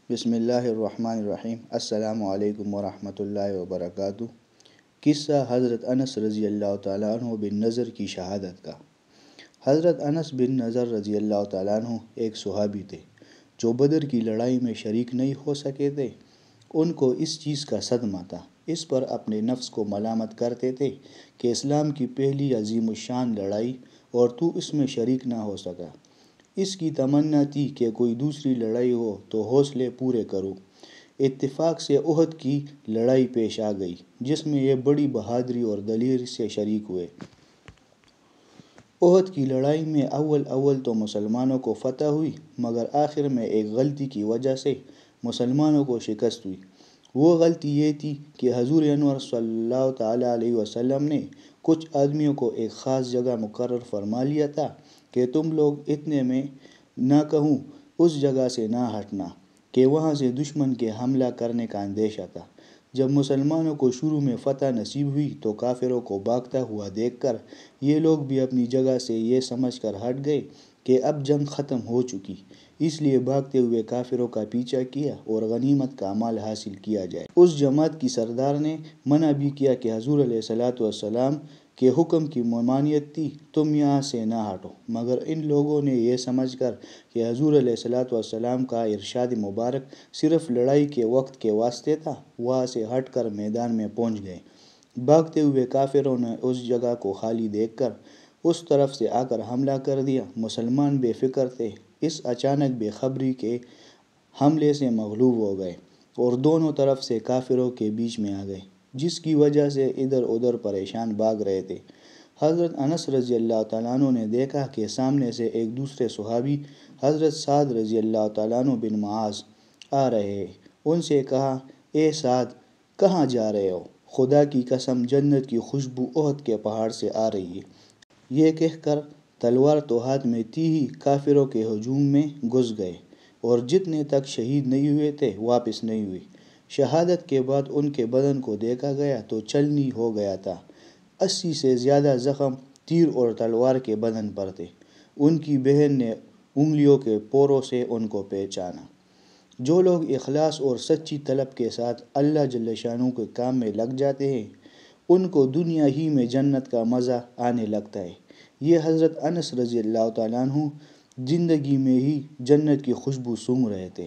بسم اللہ الرحمن الرحیم۔ السلام علیکم ورحمۃ اللہ وبرکاتہ۔ قصہ حضرت انس رضی اللہ تعالیٰ عنہ بن نضر کی شہادت کا۔ حضرت انس بن نضر رضی اللہ تعالیٰ عنہ ایک صحابی تھے جو بدر کی لڑائی میں شریک نہیں ہو سکے تھے۔ ان کو اس چیز کا صدمہ تھا، اس پر اپنے نفس کو ملامت کرتے تھے کہ اسلام کی پہلی عظیم الشان لڑائی اور تو اس میں شریک نہ ہو سکا۔ اس کی تمنا تھی کہ کوئی دوسری لڑائی ہو تو حوصلے پورے کروں۔ اتفاق سے احد کی لڑائی پیش آ گئی جس میں یہ بڑی بہادری اور دلیری سے شریک ہوئے۔ احد کی لڑائی میں اول تو مسلمانوں کو فتح ہوئی، مگر آخر میں ایک غلطی کی وجہ سے مسلمانوں کو شکست ہوئی۔ وہ غلطی یہ تھی کہ حضور انور صلی اللہ تعالیٰ علیہ وسلم نے کچھ آدمیوں کو ایک خاص جگہ مقرر فرما لیا تھا کہ تم لوگ اتنے میں نہ کہوں اس جگہ سے نہ ہٹنا کہ وہاں سے دشمن کے حملہ کرنے کا اندیشہ تھا۔ جب مسلمانوں کو شروع میں فتح نصیب ہوئی تو کافروں کو بھاگتا ہوا دیکھ کر یہ لوگ بھی اپنی جگہ سے یہ سمجھ کر ہٹ گئے کہ اب جنگ ختم ہو چکی، اس لیے بھاگتے ہوئے کافروں کا پیچھا کیا اور غنیمت کا مال حاصل کیا جائے۔ اس جماعت کی سردار نے منع بھی کیا کہ حضور علیہ الصلوۃ والسلام کے حکم کی ممانعت تھی، تم یہاں سے نہ ہٹو، مگر ان لوگوں نے یہ سمجھ کر کہ حضور علیہ الصلوۃ والسلام کا ارشاد مبارک صرف لڑائی کے وقت کے واسطے تھا، وہاں سے ہٹ کر میدان میں پہنچ گئے۔ بھاگتے ہوئے کافروں نے اس جگہ کو خالی دیکھ کر اس طرف سے آ کر حملہ کر دیا۔ مسلمان بے فکر تھے، اس اچانک بے خبری کے حملے سے مغلوب ہو گئے اور دونوں طرف سے کافروں کے بیچ میں آ گئے، جس کی وجہ سے ادھر ادھر پریشان بھاگ رہے تھے۔ حضرت انس رضی اللہ تعالیٰ عنہ نے دیکھا کہ سامنے سے ایک دوسرے صحابی حضرت سعد رضی اللہ تعالیٰ عنہ بن معاذ آ رہے ہیں۔ ان سے کہا، اے سعد، کہاں جا رہے ہو؟ خدا کی قسم جنت کی خوشبو احد کے پہاڑ سے آ رہی ہے۔ یہ کہہ کر تلوار تو ہاتھ میں تھی ہی کافروں کے ہجوم میں گھس گئے اور جتنے تک شہید نہیں ہوئے تھے واپس نہیں ہوئے۔ شہادت کے بعد ان کے بدن کو دیکھا گیا تو چلنی ہو گیا تھا۔ 80 سے زیادہ زخم تیر اور تلوار کے بدن پر تھے۔ ان کی بہن نے انگلیوں کے پوروں سے ان کو پہچانا۔ جو لوگ اخلاص اور سچی طلب کے ساتھ اللہ جل شانہ کے کام میں لگ جاتے ہیں ان کو دنیا ہی میں جنت کا مزہ آنے لگتا ہے۔ یہ حضرت انس رضی اللہ تعالیٰ عنہ زندگی میں ہی جنت کی خوشبو سونگھ رہے تھے۔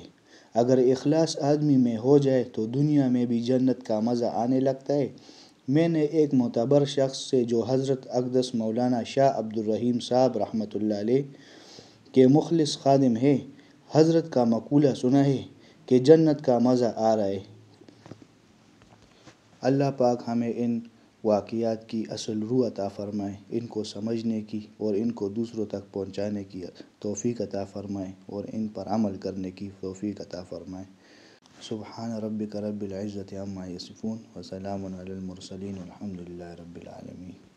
اگر اخلاص آدمی میں ہو جائے تو دنیا میں بھی جنت کا مزہ آنے لگتا ہے۔ میں نے ایک معتبر شخص سے جو حضرت اقدس مولانا شاہ عبد الرحیم صاحب رحمۃ اللہ علیہ کے مخلص خادم ہیں، حضرت کا مقولہ سنا ہے کہ جنت کا مزہ آ رہا ہے۔ اللہ پاک ہمیں ان واقعات کی اصل روح عطا فرمائے، ان کو سمجھنے کی اور ان کو دوسروں تک پہنچانے کی توفیق عطا فرمائے اور ان پر عمل کرنے کی توفیق عطا فرمائے۔ سبحان ربک رب العزت عما یصفون وسلام علی المرسلین والحمد للہ رب العالمین۔